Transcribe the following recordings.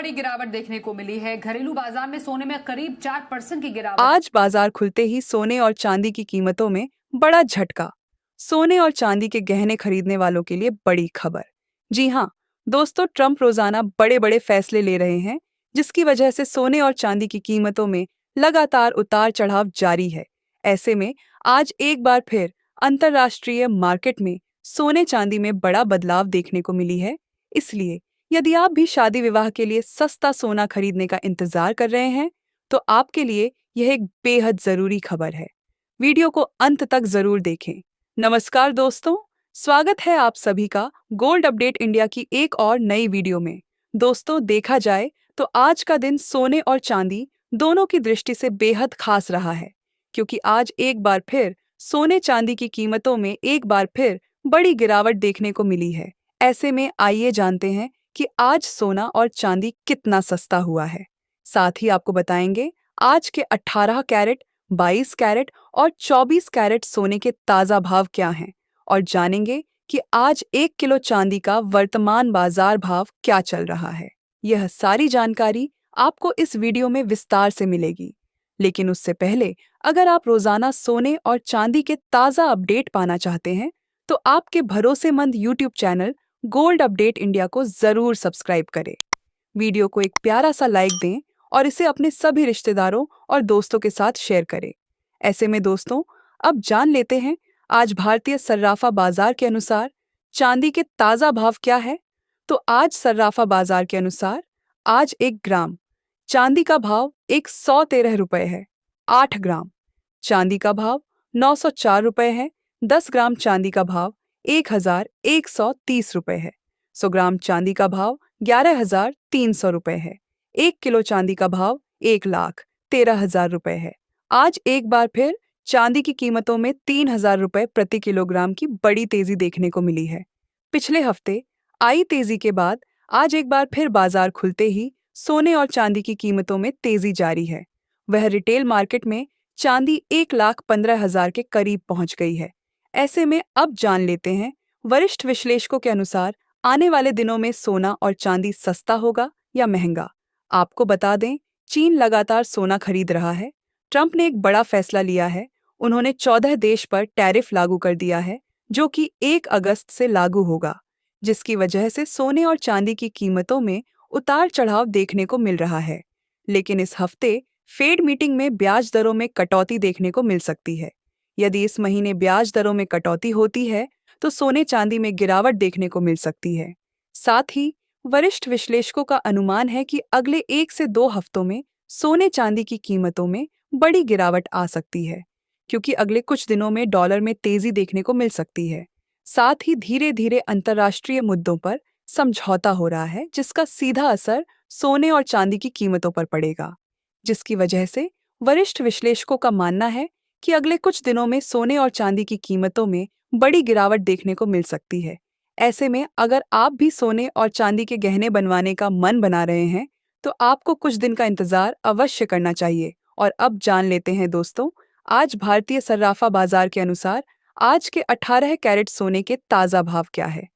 बड़ी गिरावट देखने को मिली है। घरेलू बाजार में सोने में करीब 4% की गिरावट। आज बाजार खुलते ही सोने और चांदी की कीमतों में बड़ा झटका। सोने और चांदी के गहने खरीदने वालों के लिए बड़ी खबर। जी हाँ दोस्तों, ट्रंप रोजाना बड़े बड़े फैसले ले रहे हैं, जिसकी वजह से सोने और चांदी की कीमतों में लगातार उतार चढ़ाव जारी है। ऐसे में आज एक बार फिर अंतर्राष्ट्रीय मार्केट में सोने चांदी में बड़ा बदलाव देखने को मिली है। इसलिए यदि आप भी शादी विवाह के लिए सस्ता सोना खरीदने का इंतजार कर रहे हैं, तो आपके लिए यह एक बेहद जरूरी खबर है। वीडियो को अंत तक जरूर देखें। नमस्कार दोस्तों, स्वागत है आप सभी का गोल्ड अपडेट इंडिया की एक और नई वीडियो में। दोस्तों, देखा जाए तो आज का दिन सोने और चांदी दोनों की दृष्टि से बेहद खास रहा है, क्योंकि आज एक बार फिर सोने चांदी की कीमतों में एक बार फिर बड़ी गिरावट देखने को मिली है। ऐसे में आइए जानते हैं कि आज सोना और चांदी कितना सस्ता हुआ है। साथ ही आपको बताएंगे आज के 18 कैरेट, 22 कैरेट और 24 कैरेट सोने के ताजा भाव क्या हैं, और जानेंगे कि आज 1 किलो चांदी का वर्तमान बाजार भाव क्या चल रहा है। यह सारी जानकारी आपको इस वीडियो में विस्तार से मिलेगी। लेकिन उससे पहले, अगर आप रोजाना सोने और चांदी के ताजा अपडेट पाना चाहते हैं, तो आपके भरोसेमंद YouTube channel gold update India को जरूर सब्सक्राइब करें। वीडियो को एक प्यारा सा लाइक दें और इसे अपने सभी रिश्तेदारों और दोस्तों के साथ शेयर करें। ऐसे में दोस्तों, अब जान लेते हैं आज भारतीय सर्राफा बाजार के अनुसार चांदी के ताजा भाव क्या है। तो आज सर्राफा बाजार के अनुसार आज 1 ग्राम चांदी का भाव 113 रुपये है। 8 ग्राम चांदी का भाव 904 रुपये है। 10 ग्राम चांदी का भाव 1130 रुपये है। 100 ग्राम चांदी का भाव 11,300 रुपये है। 1 किलो चांदी का भाव 1,13,000 रुपये है। आज एक बार फिर चांदी की कीमतों में 3,000 रुपये प्रति किलोग्राम की बड़ी तेजी देखने को मिली है। पिछले हफ्ते आई तेजी के बाद आज एक बार फिर बाजार खुलते ही सोने और चांदी की कीमतों में तेजी जारी है। वह रिटेल मार्केट में चांदी 1,15,000 के करीब पहुंच गई है। ऐसे में अब जान लेते हैं वरिष्ठ विश्लेषकों के अनुसार आने वाले दिनों में सोना और चांदी सस्ता होगा या महंगा। आपको बता दें, चीन लगातार सोना खरीद रहा है। ट्रंप ने एक बड़ा फैसला लिया है। उन्होंने 14 देश पर टैरिफ लागू कर दिया है, जो कि 1 अगस्त से लागू होगा, जिसकी वजह से सोने और चांदी की कीमतों में उतार चढ़ाव देखने को मिल रहा है। लेकिन इस हफ्ते फेड मीटिंग में ब्याज दरों में कटौती देखने को मिल सकती है। यदि इस महीने ब्याज दरों में कटौती होती है, तो सोने चांदी में गिरावट देखने को मिल सकती है। साथ ही वरिष्ठ विश्लेषकों का अनुमान है कि अगले 1 से 2 हफ्तों में सोने चांदी की कीमतों में बड़ी गिरावट आ सकती है, क्योंकि अगले कुछ दिनों में डॉलर में तेजी देखने को मिल सकती है। साथ ही धीरे धीरे अंतर्राष्ट्रीय मुद्दों पर समझौता हो रहा है, जिसका सीधा असर सोने और चांदी की कीमतों पर पड़ेगा, जिसकी वजह से वरिष्ठ विश्लेषकों का मानना है कि अगले कुछ दिनों में सोने और चांदी की कीमतों में बड़ी गिरावट देखने को मिल सकती है। ऐसे में अगर आप भी सोने और चांदी के गहने बनवाने का मन बना रहे हैं, तो आपको कुछ दिन का इंतजार अवश्य करना चाहिए। और अब जान लेते हैं दोस्तों, आज भारतीय सर्राफा बाजार के अनुसार आज के 18 कैरेट सोने के ताजा भाव क्या है।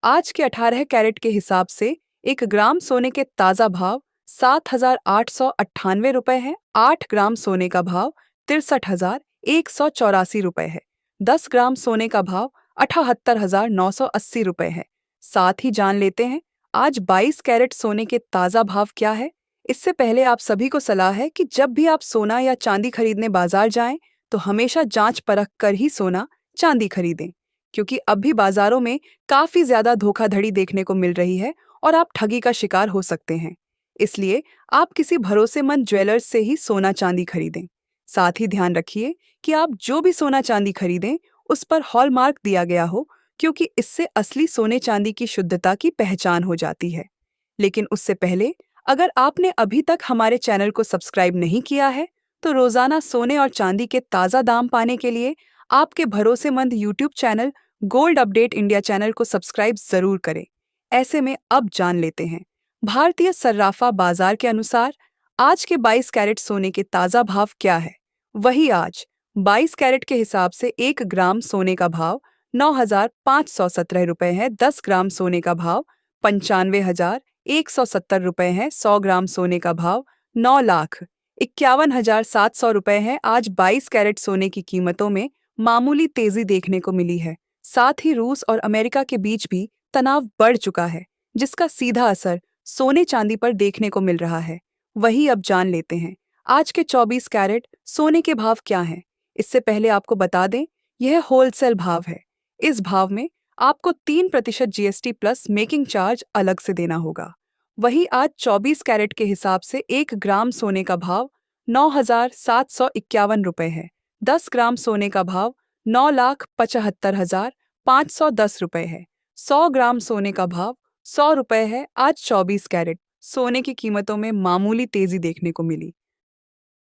आज के 18 कैरेट के हिसाब से 1 ग्राम सोने के ताजा भाव 7,898 रुपये है। 8 ग्राम सोने का भाव 63,184 रुपये है। 10 ग्राम सोने का भाव 78,980 रुपये है। साथ ही जान लेते हैं आज 22 कैरेट सोने के ताजा भाव क्या है। इससे पहले आप सभी को सलाह है कि जब भी आप सोना या चांदी खरीदने बाजार जाएं, तो हमेशा जांच परख कर ही सोना चांदी खरीदें, क्योंकि अब भी बाजारों में काफी ज्यादा धोखाधड़ी देखने को मिल रही है और आप ठगी का शिकार हो सकते हैं। इसलिए आप किसी भरोसेमंद ज्वेलर्स से ही सोना चांदी खरीदें। साथ ही ध्यान रखिए कि आप जो भी सोना चांदी खरीदें, उस पर हॉलमार्क दिया गया हो, क्योंकि इससे असली सोने चांदी की शुद्धता की पहचान हो जाती है। लेकिन उससे पहले, अगर आपने अभी तक हमारे चैनल को सब्सक्राइब नहीं किया है, तो रोजाना सोने और चांदी के ताजा दाम पाने के लिए आपके भरोसेमंद YouTube channel gold update India channel को सब्सक्राइब जरूर करें। ऐसे में अब जान लेते हैं भारतीय सर्राफा बाजार के अनुसार आज के 22 कैरेट सोने के ताजा भाव क्या है। वही आज 22 कैरेट के हिसाब से 1 ग्राम सोने का भाव 9,517 रुपये है। 10 ग्राम सोने का भाव 95,000 170 रुपए है। 100 ग्राम सोने का भाव 9,51,700 रुपए है। आज 22 कैरेट सोने की कीमतों में मामूली तेजी देखने को मिली है। साथ ही रूस और अमेरिका के बीच भी तनाव बढ़ चुका है, जिसका सीधा असर सोने चांदी पर देखने को मिल रहा है। वही अब जान लेते हैं आज के 24 कैरेट सोने के भाव क्या हैं। इससे पहले आपको बता दें, यह होलसेल भाव है। इस भाव में आपको 3% जीएसटी प्लस मेकिंग चार्ज अलग से देना होगा। वही आज 24 कैरेट के हिसाब से 1 ग्राम सोने का भाव 9,751 रुपए है। 10 ग्राम सोने का भाव 9,75,510 रुपए है। 100 ग्राम सोने का भाव 100 रुपए है। आज 24 कैरेट सोने की कीमतों में मामूली तेजी देखने को मिली।